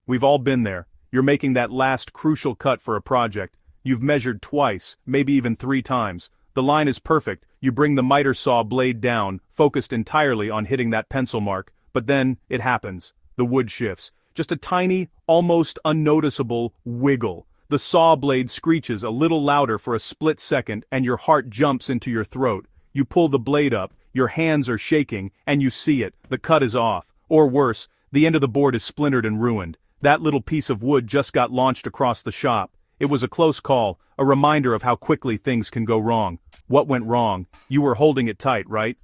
We've all been there. You're making that last crucial cut for a project. You've measured twice, maybe even 3 times. The line is perfect. You bring the miter saw blade down, focused entirely on hitting that pencil mark, but then it happens. The wood shifts. Just a tiny, almost unnoticeable wiggle. The saw blade screeches a little louder for a split second and your heart jumps into your throat. You pull the blade up, your hands are shaking, and you see it. The cut is off. Or worse, the end of the board is splintered and ruined. That little piece of wood just got launched across the shop. It was a close call, a reminder of how quickly things can go wrong. What went wrong? You were holding it tight, right?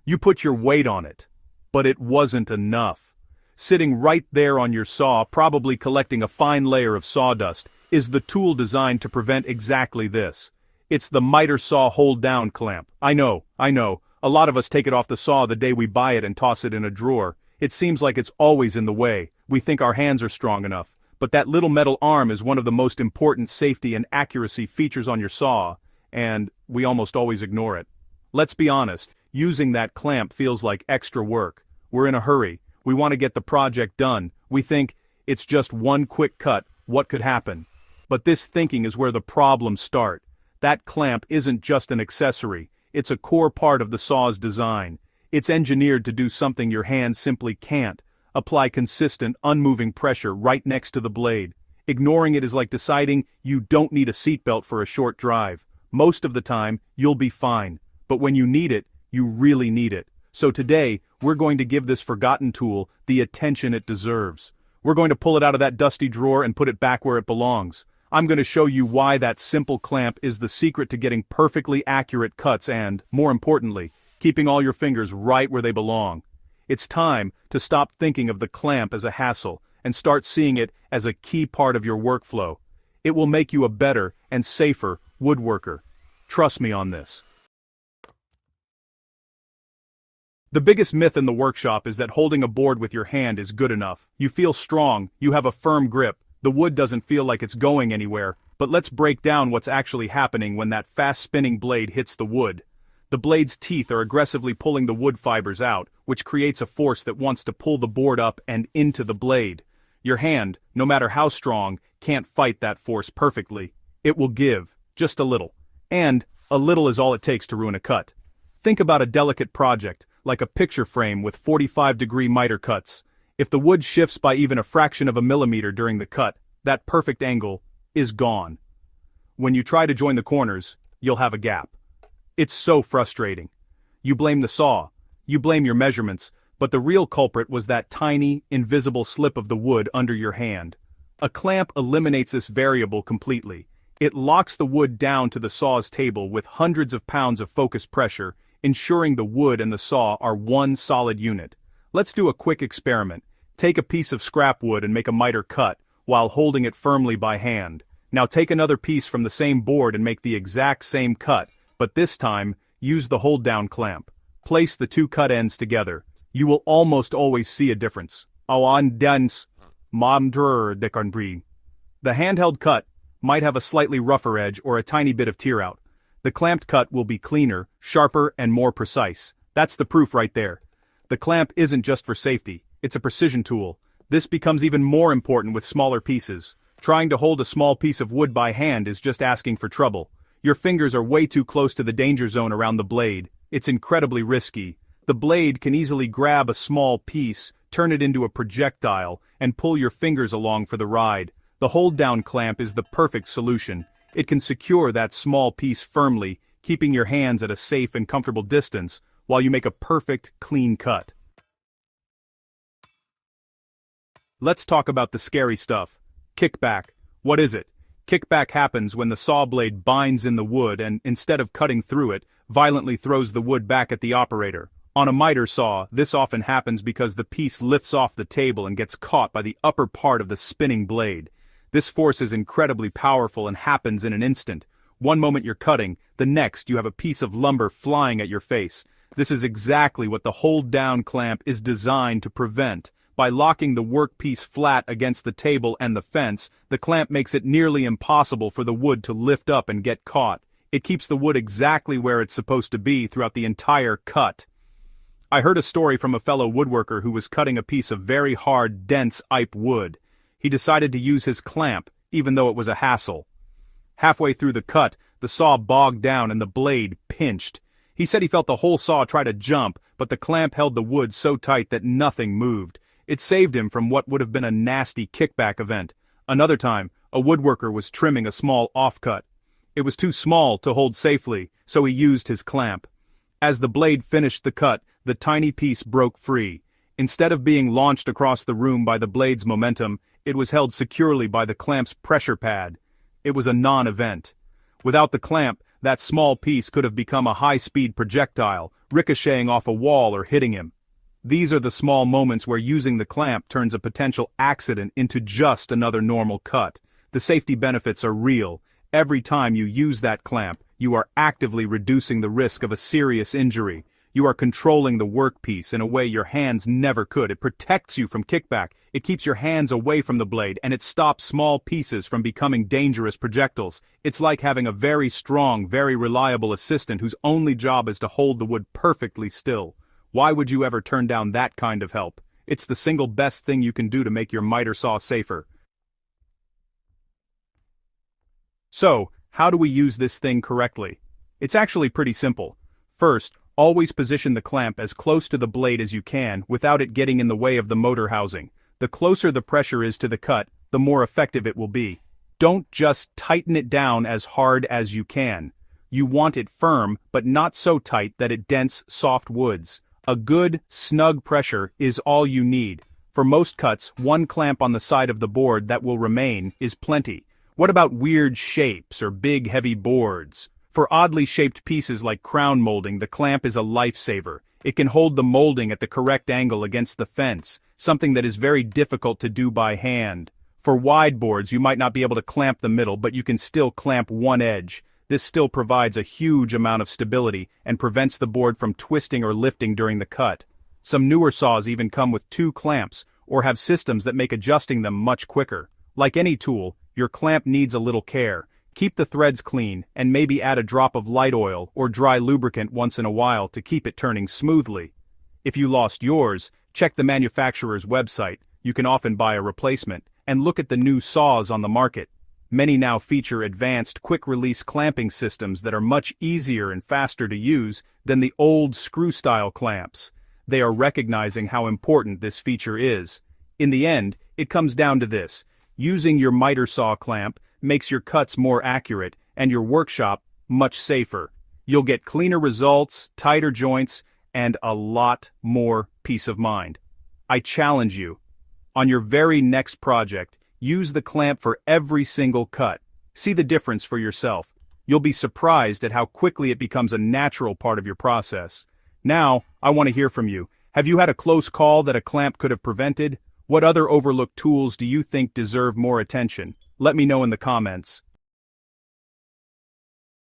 You put your weight on it. But it wasn't enough. Sitting right there on your saw, probably collecting a fine layer of sawdust, is the tool designed to prevent exactly this. It's the miter saw hold-down clamp. I know. A lot of us take it off the saw the day we buy it and toss it in a drawer. It seems like it's always in the way. We think our hands are strong enough. But that little metal arm is one of the most important safety and accuracy features on your saw, and we almost always ignore it. Let's be honest, using that clamp feels like extra work. We're in a hurry. We want to get the project done. We think, it's just one quick cut, what could happen? But this thinking is where the problems start. That clamp isn't just an accessory, it's a core part of the saw's design. It's engineered to do something your hands simply can't. Apply consistent, unmoving pressure right next to the blade. Ignoring it is like deciding you don't need a seatbelt for a short drive. Most of the time, you'll be fine. But when you need it, you really need it. So today, we're going to give this forgotten tool the attention it deserves. We're going to pull it out of that dusty drawer and put it back where it belongs. I'm going to show you why that simple clamp is the secret to getting perfectly accurate cuts and, more importantly, keeping all your fingers right where they belong. It's time to stop thinking of the clamp as a hassle and start seeing it as a key part of your workflow. It will make you a better and safer woodworker. Trust me on this. The biggest myth in the workshop is that holding a board with your hand is good enough. You feel strong, you have a firm grip, the wood doesn't feel like it's going anywhere, but let's break down what's actually happening when that fast-spinning blade hits the wood. The blade's teeth are aggressively pulling the wood fibers out, which creates a force that wants to pull the board up and into the blade. Your hand, no matter how strong, can't fight that force perfectly. It will give, just a little. And a little is all it takes to ruin a cut. Think about a delicate project, like a picture frame with 45-degree miter cuts. If the wood shifts by even a fraction of a millimeter during the cut, that perfect angle is gone. When you try to join the corners, you'll have a gap. It's so frustrating. You blame the saw, you blame your measurements, but the real culprit was that tiny, invisible slip of the wood under your hand. A clamp eliminates this variable completely. It locks the wood down to the saw's table with hundreds of pounds of focused pressure, ensuring the wood and the saw are one solid unit. Let's do a quick experiment. Take a piece of scrap wood and make a miter cut, while holding it firmly by hand. Now take another piece from the same board and make the exact same cut, but this time, use the hold-down clamp. Place the 2 cut ends together. You will almost always see a difference. The handheld cut might have a slightly rougher edge or a tiny bit of tear out. The clamped cut will be cleaner, sharper, and more precise. That's the proof right there. The clamp isn't just for safety, it's a precision tool. This becomes even more important with smaller pieces. Trying to hold a small piece of wood by hand is just asking for trouble. Your fingers are way too close to the danger zone around the blade. It's incredibly risky. The blade can easily grab a small piece, turn it into a projectile, and pull your fingers along for the ride. The hold-down clamp is the perfect solution. It can secure that small piece firmly, keeping your hands at a safe and comfortable distance, while you make a perfect, clean cut. Let's talk about the scary stuff. Kickback. What is it? Kickback happens when the saw blade binds in the wood and, instead of cutting through it, violently throws the wood back at the operator. On a miter saw, this often happens because the piece lifts off the table and gets caught by the upper part of the spinning blade. This force is incredibly powerful and happens in an instant. One moment you're cutting, the next you have a piece of lumber flying at your face. This is exactly what the hold-down clamp is designed to prevent. By locking the workpiece flat against the table and the fence, the clamp makes it nearly impossible for the wood to lift up and get caught. It keeps the wood exactly where it's supposed to be throughout the entire cut. I heard a story from a fellow woodworker who was cutting a piece of very hard, dense ipe wood. he decided to use his clamp, even though it was a hassle. Halfway through the cut, the saw bogged down and the blade pinched. He said he felt the whole saw try to jump, but the clamp held the wood so tight that nothing moved. It saved him from what would have been a nasty kickback event. Another time, a woodworker was trimming a small offcut. It was too small to hold safely, so he used his clamp. As the blade finished the cut, the tiny piece broke free. Instead of being launched across the room by the blade's momentum, it was held securely by the clamp's pressure pad. It was a non-event. Without the clamp, that small piece could have become a high-speed projectile, ricocheting off a wall or hitting him. These are the small moments where using the clamp turns a potential accident into just another normal cut. The safety benefits are real. Every time you use that clamp, you are actively reducing the risk of a serious injury. You are controlling the workpiece in a way your hands never could. It protects you from kickback, it keeps your hands away from the blade, and it stops small pieces from becoming dangerous projectiles. It's like having a very strong, very reliable assistant whose only job is to hold the wood perfectly still. Why would you ever turn down that kind of help? It's the single best thing you can do to make your miter saw safer. So, how do we use this thing correctly? It's actually pretty simple. First, always position the clamp as close to the blade as you can without it getting in the way of the motor housing. The closer the pressure is to the cut, the more effective it will be. Don't just tighten it down as hard as you can. You want it firm, but not so tight that it dents soft woods. A good, snug pressure is all you need. For most cuts, one clamp on the side of the board that will remain is plenty. What about weird shapes or big heavy boards? For oddly shaped pieces like crown molding, the clamp is a lifesaver. It can hold the molding at the correct angle against the fence, something that is very difficult to do by hand. For wide boards, you might not be able to clamp the middle, but you can still clamp one edge. This still provides a huge amount of stability and prevents the board from twisting or lifting during the cut. Some newer saws even come with 2 clamps, or have systems that make adjusting them much quicker. Like any tool, your clamp needs a little care. Keep the threads clean, and maybe add a drop of light oil or dry lubricant once in a while to keep it turning smoothly. If you lost yours, check the manufacturer's website. You can often buy a replacement, and look at the new saws on the market. Many now feature advanced quick-release clamping systems that are much easier and faster to use than the old screw-style clamps. They are recognizing how important this feature is. In the end, it comes down to this. Using your miter saw clamp makes your cuts more accurate and your workshop much safer. You'll get cleaner results, tighter joints, and a lot more peace of mind. I challenge you. On your very next project, use the clamp for every single cut. See the difference for yourself. You'll be surprised at how quickly it becomes a natural part of your process. Now, I want to hear from you. Have you had a close call that a clamp could have prevented? What other overlooked tools do you think deserve more attention? Let me know in the comments.